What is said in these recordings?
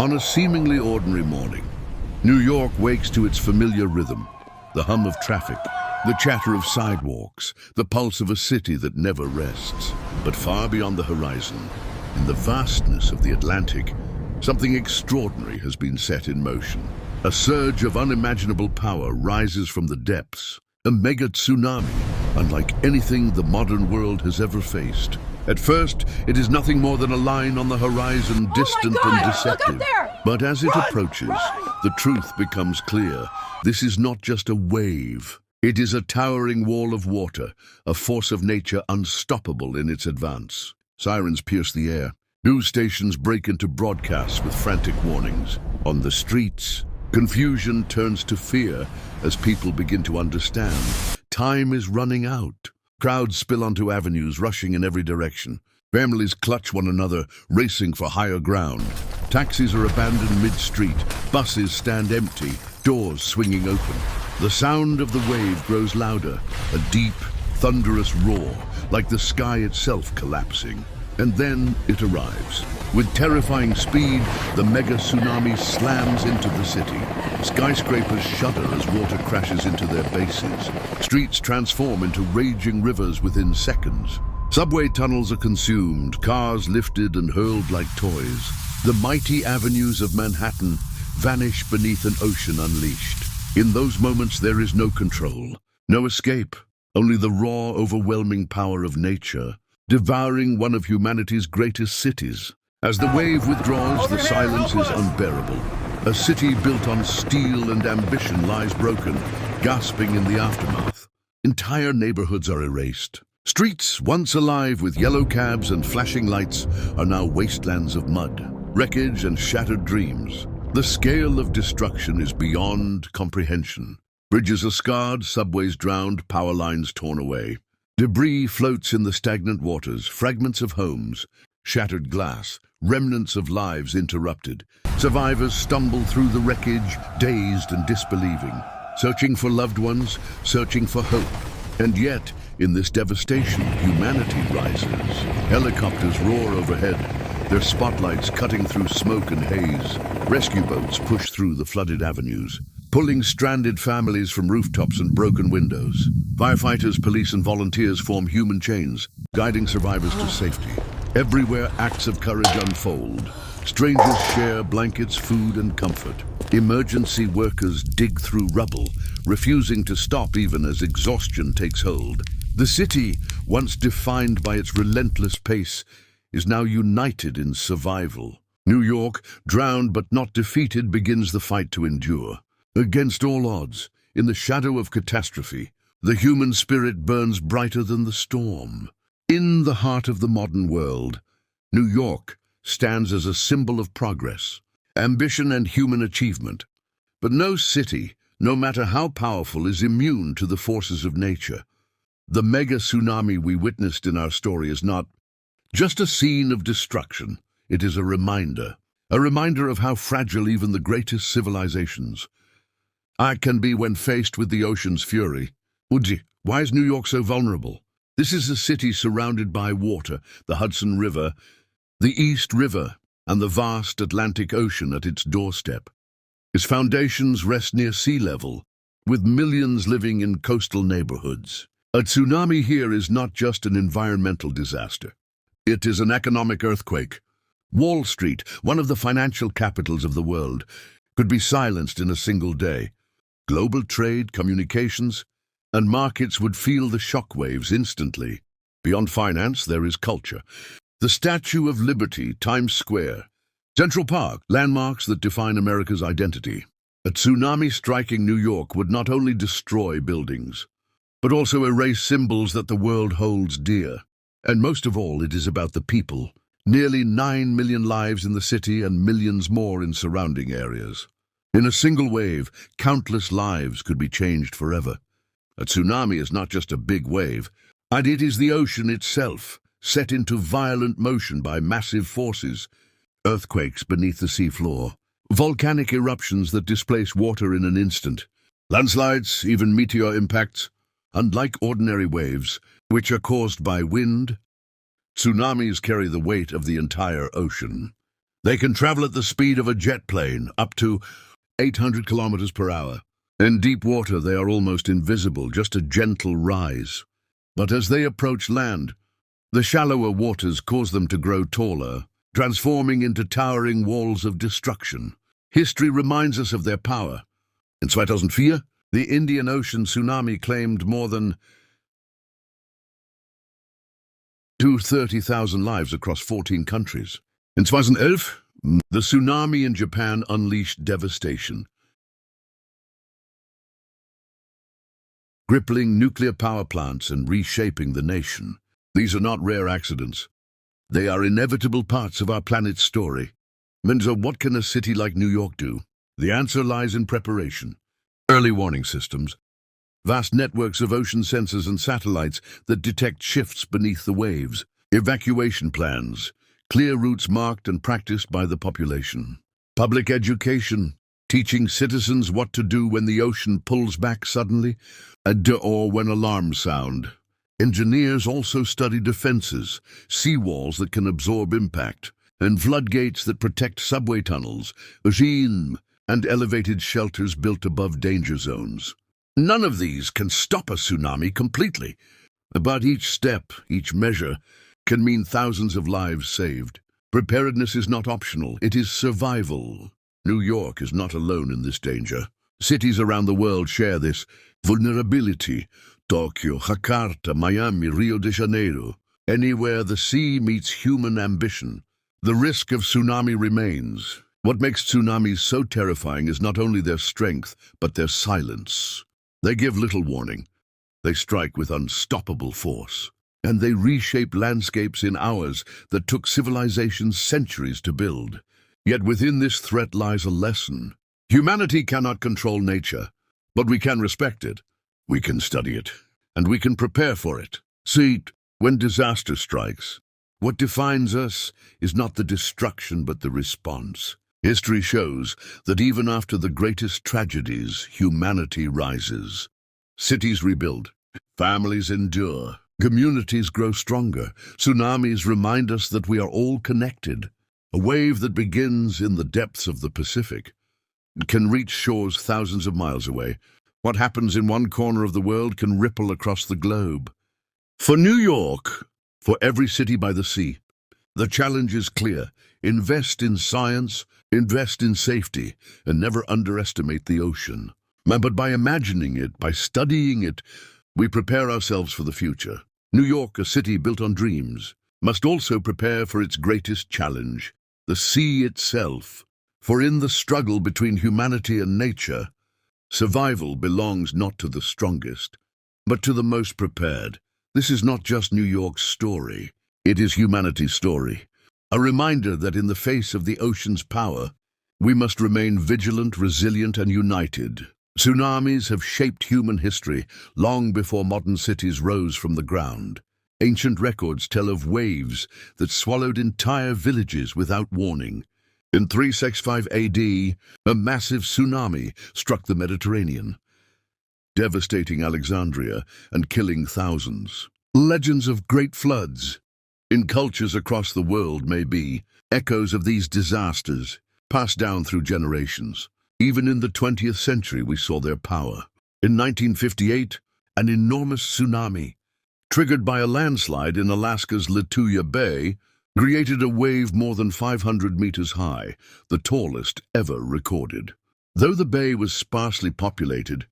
On a seemingly ordinary morning, New York wakes to its familiar rhythm, the hum of traffic, the chatter of sidewalks, the pulse of a city that never rests. But far beyond the horizon, in the vastness of the Atlantic, something extraordinary has been set in motion. A surge of unimaginable power rises from the depths, a mega tsunami, unlike anything the modern world has ever faced. At first, it is nothing more than a line on the horizon, distant and deceptive. But as it approaches, the truth becomes clear. This is not just a wave. It is a towering wall of water, a force of nature unstoppable in its advance. Sirens pierce the air. News stations break into broadcasts with frantic warnings. On the streets, confusion turns to fear as people begin to understand. Time is running out. Crowds spill onto avenues, rushing in every direction. Families clutch one another, racing for higher ground. Taxis are abandoned mid-street. Buses stand empty, doors swinging open. The sound of the wave grows louder, a deep, thunderous roar, like the sky itself collapsing. And then it arrives. With terrifying speed, the mega tsunami slams into the city. Skyscrapers shudder as water crashes into their bases. Streets transform into raging rivers within seconds. Subway tunnels are consumed, cars lifted and hurled like toys. The mighty avenues of Manhattan vanish beneath an ocean unleashed. In those moments, there is no control, no escape, only the raw, overwhelming power of nature, devouring one of humanity's greatest cities. As the wave withdraws, the silence is unbearable. A city built on steel and ambition lies broken, gasping in the aftermath. Entire neighborhoods are erased. Streets, once alive with yellow cabs and flashing lights, are now wastelands of mud, wreckage and shattered dreams. The scale of destruction is beyond comprehension. Bridges are scarred, subways drowned, power lines torn away. Debris floats in the stagnant waters, fragments of homes, shattered glass, remnants of lives interrupted. Survivors stumble through the wreckage, dazed and disbelieving, searching for loved ones, searching for hope. And yet, in this devastation, humanity rises. Helicopters roar overhead, their spotlights cutting through smoke and haze. Rescue boats push through the flooded avenues, pulling stranded families from rooftops and broken windows. Firefighters, police, and volunteers form human chains, guiding survivors to safety. Everywhere, acts of courage unfold. Strangers share blankets, food, and comfort. Emergency workers dig through rubble, refusing to stop even as exhaustion takes hold. The city, once defined by its relentless pace, is now united in survival. New York, drowned but not defeated, begins the fight to endure. Against all odds, in the shadow of catastrophe, the human spirit burns brighter than the storm. In the heart of the modern world, New York stands as a symbol of progress, ambition, and human achievement. But no city, no matter how powerful, is immune to the forces of nature. The mega tsunami we witnessed in our story is not just a scene of destruction. It is a reminder of how fragile even the greatest civilizations can be when faced with the ocean's fury. Uji, why is New York so vulnerable? This is a city surrounded by water, the Hudson River, the East River, and the vast Atlantic Ocean at its doorstep. Its foundations rest near sea level, with millions living in coastal neighborhoods. A tsunami here is not just an environmental disaster. It is an economic earthquake. Wall Street, one of the financial capitals of the world, could be silenced in a single day. Global trade, communications, and markets would feel the shockwaves instantly. Beyond finance, there is culture. The Statue of Liberty, Times Square, Central Park, landmarks that define America's identity. A tsunami striking New York would not only destroy buildings, but also erase symbols that the world holds dear. And most of all, it is about the people. Nearly 9 million lives in the city and millions more in surrounding areas. In a single wave, countless lives could be changed forever. A tsunami is not just a big wave, and it is the ocean itself, set into violent motion by massive forces. Earthquakes beneath the seafloor, volcanic eruptions that displace water in an instant, landslides, even meteor impacts. Unlike ordinary waves, which are caused by wind, tsunamis carry the weight of the entire ocean. They can travel at the speed of a jet plane, up to 800 kilometers per hour. In deep water, they are almost invisible, just a gentle rise. But as they approach land, the shallower waters cause them to grow taller, transforming into towering walls of destruction. History reminds us of their power. In 2004, the Indian Ocean tsunami claimed more than 230,000 lives across 14 countries. In 2011, the tsunami in Japan unleashed devastation, crippling nuclear power plants and reshaping the nation. These are not rare accidents. They are inevitable parts of our planet's story. Menzo, what can a city like New York do? The answer lies in preparation. Early warning systems, vast networks of ocean sensors and satellites that detect shifts beneath the waves, evacuation plans, clear routes marked and practiced by the population. Public education, teaching citizens what to do when the ocean pulls back suddenly, or when alarms sound. Engineers also study defenses, seawalls that can absorb impact, and floodgates that protect subway tunnels, and elevated shelters built above danger zones. None of these can stop a tsunami completely, but each step, each measure, can mean thousands of lives saved. Preparedness is not optional, it is survival. New York is not alone in this danger. Cities around the world share this vulnerability. Tokyo, Jakarta, Miami, Rio de Janeiro. Anywhere the sea meets human ambition, the risk of tsunami remains. What makes tsunamis so terrifying is not only their strength, but their silence. They give little warning. They strike with unstoppable force. And they reshape landscapes in hours that took civilizations centuries to build. Yet within this threat lies a lesson. Humanity cannot control nature, but we can respect it. We can study it, and we can prepare for it. See, when disaster strikes, what defines us is not the destruction but the response. History shows that even after the greatest tragedies, humanity rises. Cities rebuild, families endure, communities grow stronger. Tsunamis remind us that we are all connected. A wave that begins in the depths of the Pacific can reach shores thousands of miles away. What happens in one corner of the world can ripple across the globe. For New York, for every city by the sea, the challenge is clear. Invest in science, invest in safety, and never underestimate the ocean. But by imagining it, by studying it, we prepare ourselves for the future. New York, a city built on dreams, must also prepare for its greatest challenge, the sea itself. For in the struggle between humanity and nature, survival belongs not to the strongest, but to the most prepared. This is not just New York's story, it is humanity's story. A reminder that in the face of the ocean's power, we must remain vigilant, resilient, and united. Tsunamis have shaped human history long before modern cities rose from the ground. Ancient records tell of waves that swallowed entire villages without warning. In 365 AD, a massive tsunami struck the Mediterranean, devastating Alexandria and killing thousands. Legends of great floods in cultures across the world may be echoes of these disasters, passed down through generations. Even in the 20th century, we saw their power. In 1958, an enormous tsunami, triggered by a landslide in Alaska's Lituya Bay, created a wave more than 500 meters high, the tallest ever recorded. Though the bay was sparsely populated,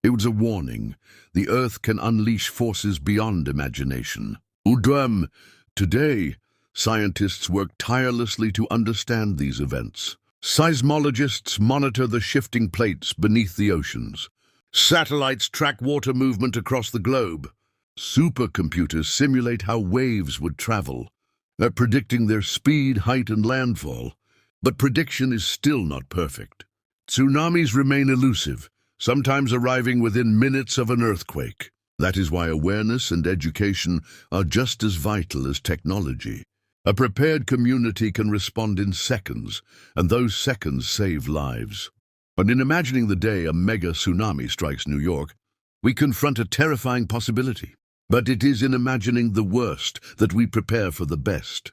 it was a warning. The Earth can unleash forces beyond imagination. Today, scientists work tirelessly to understand these events. Seismologists monitor the shifting plates beneath the oceans. Satellites track water movement across the globe. Supercomputers simulate how waves would travel, predicting their speed, height, and landfall. But prediction is still not perfect. Tsunamis remain elusive, sometimes arriving within minutes of an earthquake. That is why awareness and education are just as vital as technology. A prepared community can respond in seconds, and those seconds save lives. But in imagining the day a mega tsunami strikes New York, we confront a terrifying possibility. But it is in imagining the worst that we prepare for the best.